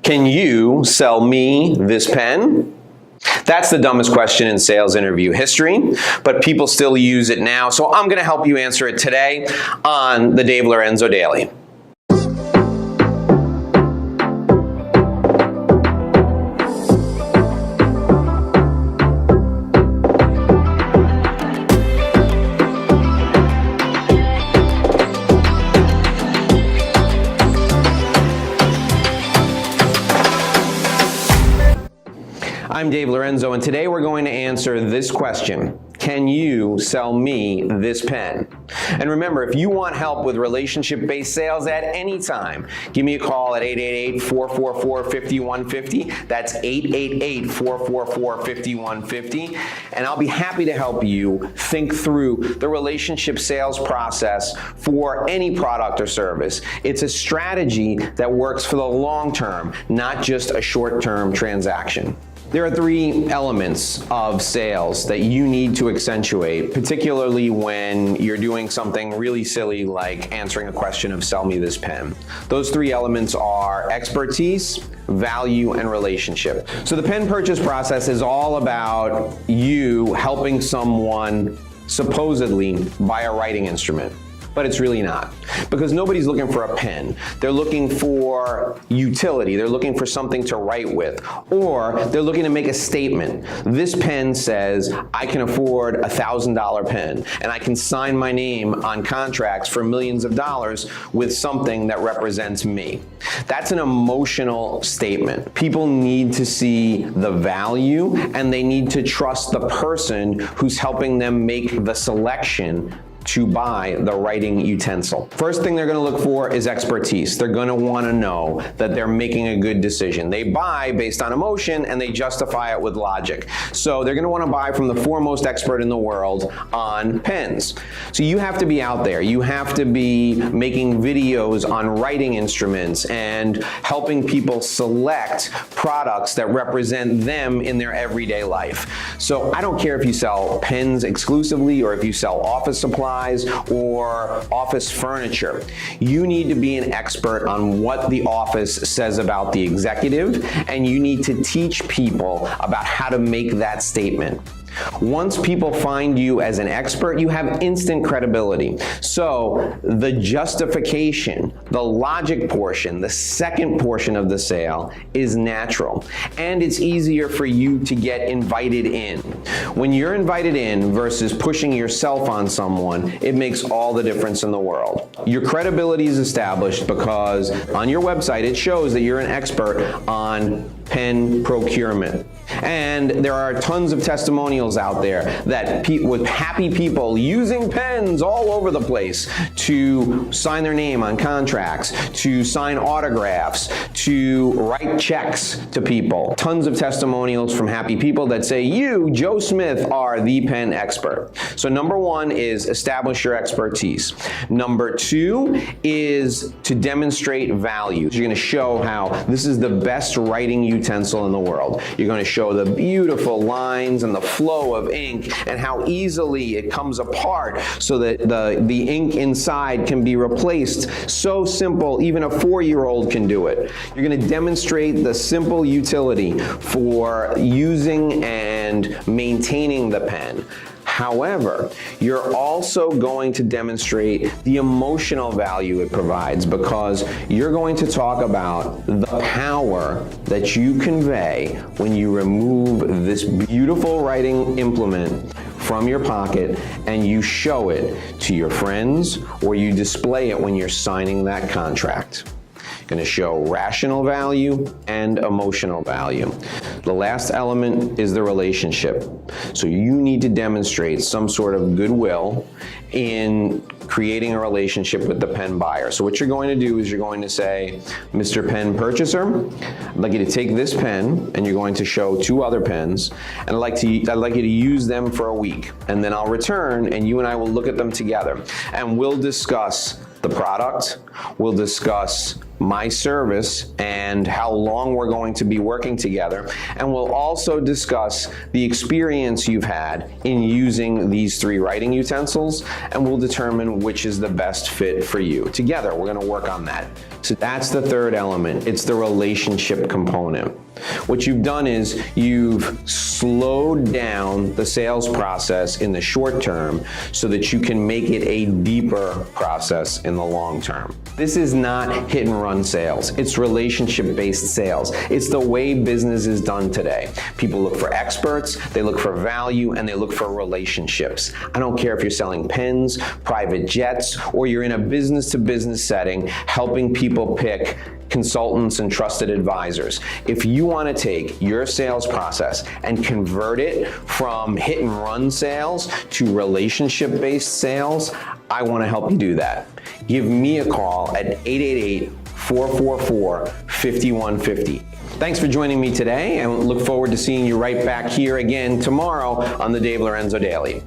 Can you sell me this pen? That's the dumbest question in sales interview history, but people still use it now, so I'm going to help you answer it today on the Dave Lorenzo Daily. I'm Dave Lorenzo, and today we're going to answer this question. Can you sell me this pen? And remember, if you want help with relationship-based sales at any time, give me a call at 888-444-5150. That's 888-444-5150. And I'll be happy to help you think through the relationship sales process for any product or service. It's a strategy that works for the long term, not just a short-term transaction. There are three elements of sales that you need to accentuate, particularly when you're doing something really silly like answering a question of sell me this pen. Those three elements are expertise, value, and relationship. So the pen purchase process is all about you helping someone supposedly buy a writing instrument. But it's really not, because nobody's looking for a pen. They're looking for utility. They're looking for something to write with, or they're looking to make a statement. This pen says, I can afford a $1,000 pen, and I can sign my name on contracts for millions of dollars with something that represents me. That's an emotional statement. People need to see the value, and they need to trust the person who's helping them make the selection to buy the writing utensil. First thing they're going to look for is expertise. They're going to want to know that they're making a good decision. They buy based on emotion and they justify it with logic. So they're going to want to buy from the foremost expert in the world on pens. So you have to be out there. You have to be making videos on writing instruments and helping people select products that represent them in their everyday life. So I don't care if you sell pens exclusively or if you sell office supplies or office furniture. You need to be an expert on what the office says about the executive, and you need to teach people about how to make that statement. Once people find you as an expert, you have instant credibility. So the justification, the logic portion, the second portion of the sale is natural. And it's easier for you to get invited in. When you're invited in versus pushing yourself on someone, it makes all the difference in the world. Your credibility is established because on your website it shows that you're an expert on pen procurement. And there are tons of testimonials out there that with happy people using pens all over the place to sign their name on contracts, to sign autographs, to write checks to people. Tons of testimonials from happy people that say, you, Joe Smith, are the pen expert. So number one is establish your expertise. Number two is to demonstrate value. You're going to show how this is the best writing utensil in the world. You're going to show the beautiful lines and the flow of ink and how easily it comes apart so that the ink inside can be replaced. So simple, even a 4-year-old can do it. You're going to demonstrate the simple utility for using and maintaining the pen. However, you're also going to demonstrate the emotional value it provides, because you're going to talk about the power that you convey when you remove this beautiful writing implement from your pocket and you show it to your friends, or you display it when you're signing that contract. Going to show rational value and emotional value. The last element is the relationship. So you need to demonstrate some sort of goodwill in creating a relationship with the pen buyer. So what you're going to do is you're going to say, Mr. Pen Purchaser, I'd like you to take this pen, and you're going to show 2 other pens, and I'd like you to use them for a week, and then I'll return and you and I will look at them together and we'll discuss the product, We'll discuss my service and how long we're going to be working together. And we'll also discuss the experience you've had in using these 3 writing utensils, and we'll determine which is the best fit for you. Together, we're gonna work on that. So that's the 3rd element. It's the relationship component. What you've done is you've slowed down the sales process in the short term so that you can make it a deeper process in the long term. This is not hit and run sales. It's relationship-based sales. It's the way business is done today. People look for experts, they look for value, and they look for relationships. I don't care if you're selling pens, private jets, or you're in a business-to-business setting helping people pick consultants and trusted advisors. If you want to take your sales process and convert it from hit and run sales to relationship-based sales, I want to help you do that. Give me a call at 888-444-5150. Thanks for joining me today, and look forward to seeing you right back here again tomorrow on the Dave Lorenzo Daily.